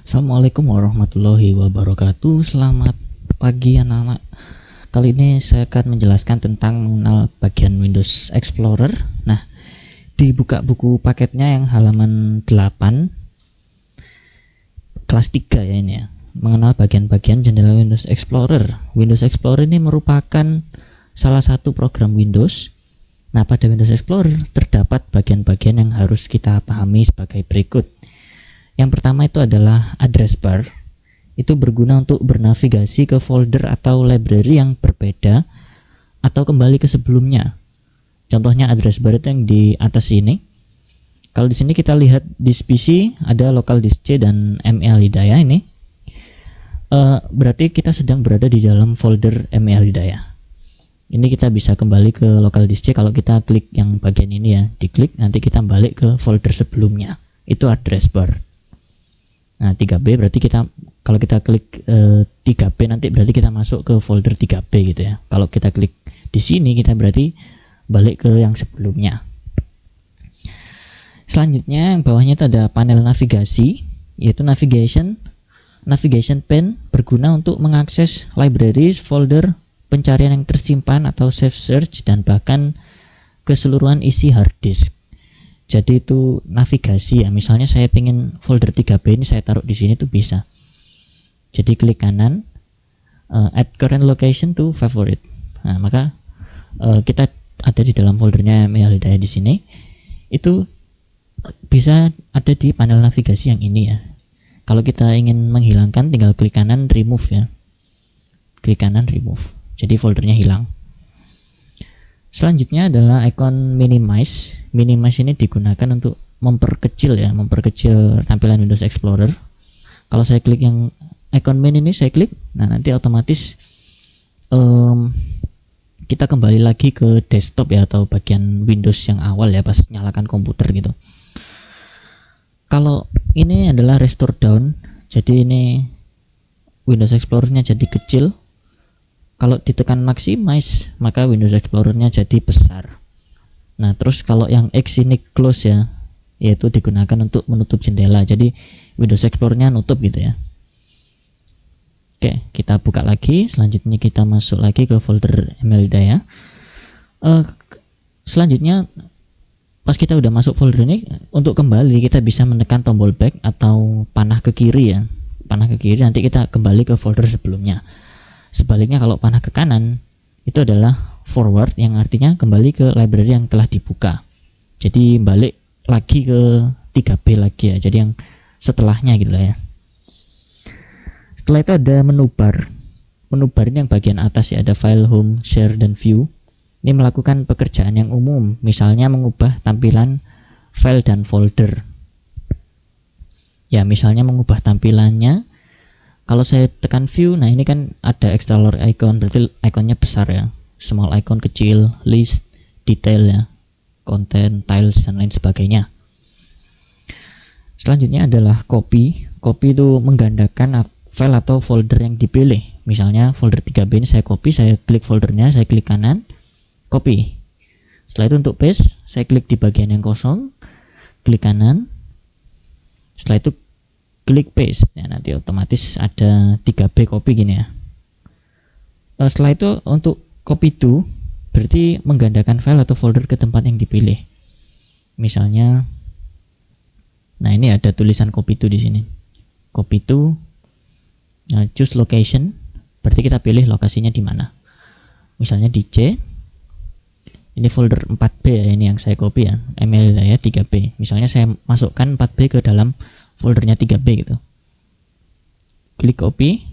Assalamualaikum warahmatullahi wabarakatuh. Selamat pagi anak-anak. Kali ini saya akan menjelaskan tentang mengenal bagian Windows Explorer. Nah, dibuka buku paketnya yang halaman 8 kelas 3 ya ini ya. Mengenal bagian-bagian jendela Windows Explorer. Windows Explorer ini merupakan salah satu program Windows. Nah, pada Windows Explorer terdapat bagian-bagian yang harus kita pahami sebagai berikut. Yang pertama itu adalah address bar. Itu berguna untuk bernavigasi ke folder atau library yang berbeda atau kembali ke sebelumnya. Contohnya address bar itu yang di atas ini. Kalau di sini kita lihat disk PC ada local disk C dan ML Hidayah ini. Berarti kita sedang berada di dalam folder ML Hidayah. Ini kita bisa kembali ke local disk C kalau kita klik yang bagian ini ya. Diklik nanti kita balik ke folder sebelumnya. Itu address bar. Nah 3B berarti kita kalau kita klik 3B nanti berarti kita masuk ke folder 3B gitu ya. Kalau kita klik di sini kita berarti balik ke yang sebelumnya. Selanjutnya yang bawahnya itu ada panel navigasi, yaitu navigation pane berguna untuk mengakses library, folder, pencarian yang tersimpan atau save search dan bahkan keseluruhan isi hard disk. Jadi itu navigasi ya. Misalnya saya pengen folder 3B ini saya taruh di sini tuh bisa. Jadi klik kanan, add current location to favorite. Nah, maka kita ada di dalam foldernya ML Hidayah di sini. Itu bisa ada di panel navigasi yang ini ya. Kalau kita ingin menghilangkan tinggal klik kanan remove ya. Klik kanan remove. Jadi foldernya hilang. Selanjutnya adalah icon minimize. Minimize ini digunakan untuk memperkecil tampilan Windows Explorer. Kalau saya klik yang icon min ini saya klik, nah nanti otomatis kita kembali lagi ke desktop ya atau bagian Windows yang awal ya pas nyalakan komputer gitu. Kalau ini adalah restore down, jadi ini Windows Explorer-nya jadi kecil. Kalau ditekan maximize maka Windows Explorer-nya jadi besar. Nah terus kalau yang X ini close ya, yaitu digunakan untuk menutup jendela. Jadi Windows Explorer-nya nutup gitu ya. Oke, kita buka lagi. Selanjutnya kita masuk lagi ke folder ML Hidayah. Selanjutnya pas kita udah masuk folder ini, untuk kembali kita bisa menekan tombol back atau panah ke kiri ya. Panah ke kiri nanti kita kembali ke folder sebelumnya. Sebaliknya kalau panah ke kanan itu adalah forward yang artinya kembali ke library yang telah dibuka. Jadi balik lagi ke 3B lagi ya. Jadi yang setelahnya gitu lah ya. Setelah itu ada menu bar. Menu bar ini yang bagian atas ya, ada file, home, share, dan view. Ini melakukan pekerjaan yang umum, misalnya mengubah tampilan file dan folder. Ya, misalnya mengubah tampilannya. Kalau saya tekan view, nah ini kan ada Explorer icon, berarti ikonnya besar ya. Small icon kecil, list, detail ya, content, tiles, dan lain sebagainya. Selanjutnya adalah copy. Copy itu menggandakan file atau folder yang dipilih. Misalnya folder 3B ini saya copy, saya klik foldernya, saya klik kanan, copy. Setelah itu untuk paste, saya klik di bagian yang kosong, klik kanan. Setelah itu klik paste ya, nanti otomatis ada 3B copy gini ya. Setelah itu untuk copy to berarti menggandakan file atau folder ke tempat yang dipilih. Misalnya, nah ini ada tulisan copy to di sini. Copy to, choose location, berarti kita pilih lokasinya di mana. Misalnya di C. Ini folder 4B ya, ini yang saya copy ya, ML Hidayah 3B. Misalnya saya masukkan 4B ke dalam foldernya 3B gitu. Klik copy.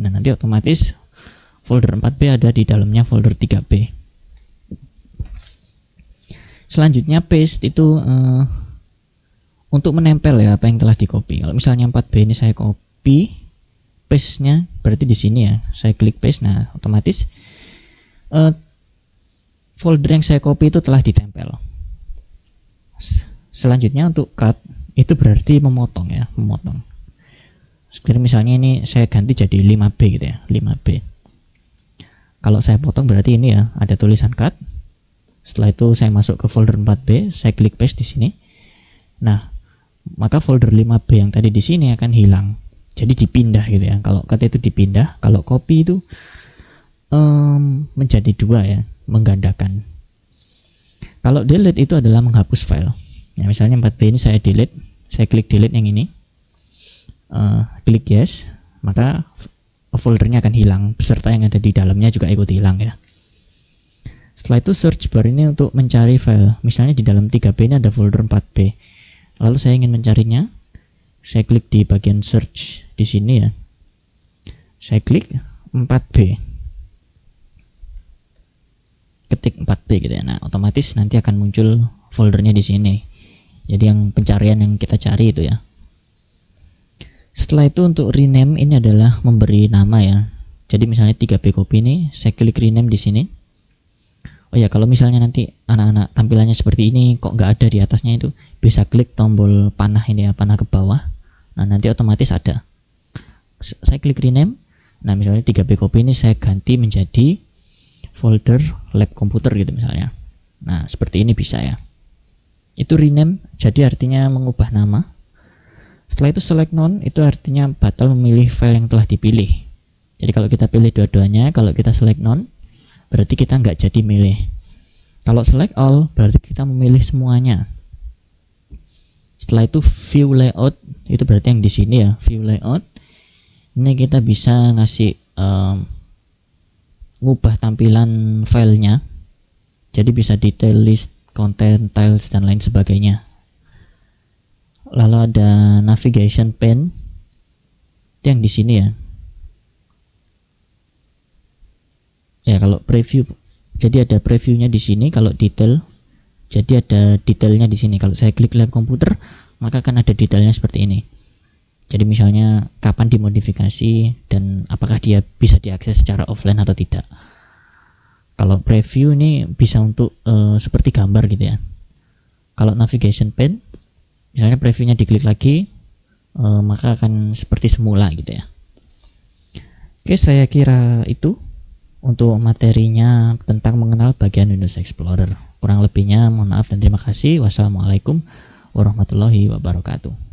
Nah nanti otomatis folder 4B ada di dalamnya folder 3B. Selanjutnya paste itu untuk menempel ya apa yang telah di copy. Kalau misalnya 4B ini saya copy, paste-nya berarti di sini ya. Saya klik paste, nah otomatis folder yang saya copy itu telah ditempel. Selanjutnya untuk cut itu berarti memotong ya, memotong. Sekarang misalnya ini saya ganti jadi 5B gitu ya, 5B. Kalau saya potong berarti ini ya, ada tulisan cut. Setelah itu saya masuk ke folder 4B, saya klik paste di sini. Nah, maka folder 5B yang tadi di sini akan hilang. Jadi dipindah gitu ya. Kalau cut itu dipindah, kalau copy itu menjadi dua ya, menggandakan. Kalau delete itu adalah menghapus file. Ya, misalnya 4B ini saya delete, saya klik delete yang ini, klik yes, maka foldernya akan hilang, beserta yang ada di dalamnya juga ikut hilang ya. Setelah itu search bar ini untuk mencari file. Misalnya di dalam 3B ini ada folder 4B. Lalu saya ingin mencarinya, saya klik di bagian search di sini ya. Saya klik 4B. Ketik 4B gitu ya. Nah, otomatis nanti akan muncul foldernya di sini. Jadi yang pencarian yang kita cari itu ya. Setelah itu untuk rename ini adalah memberi nama ya. Jadi misalnya 3B copy ini, saya klik rename di sini. Oh ya, kalau misalnya nanti anak-anak tampilannya seperti ini kok nggak ada di atasnya, itu bisa klik tombol panah ini ya, panah ke bawah. Nah, nanti otomatis ada. Saya klik rename. Nah, misalnya 3B copy ini saya ganti menjadi folder lab komputer gitu misalnya. Nah, seperti ini bisa ya. Itu rename, jadi artinya mengubah nama. Setelah itu select none, itu artinya batal memilih file yang telah dipilih. Jadi kalau kita pilih dua-duanya, kalau kita select none, berarti kita nggak jadi milih. Kalau select all, berarti kita memilih semuanya. Setelah itu view layout, itu berarti yang di sini ya, view layout. Ini kita bisa ngasih ngubah tampilan filenya. Jadi bisa detail, list, content, tiles, dan lain sebagainya. Lalu ada navigation pane, itu yang di sini ya. Ya, kalau preview, jadi ada previewnya di sini. Kalau detail, jadi ada detailnya di sini. Kalau saya klik lab komputer, maka akan ada detailnya seperti ini. Jadi misalnya kapan dimodifikasi dan apakah dia bisa diakses secara offline atau tidak. Kalau preview ini bisa untuk seperti gambar gitu ya. Kalau navigation pane, misalnya previewnya diklik lagi, maka akan seperti semula gitu ya. Oke, saya kira itu untuk materinya tentang mengenal bagian Windows Explorer. Kurang lebihnya mohon maaf dan terima kasih. Wassalamualaikum warahmatullahi wabarakatuh.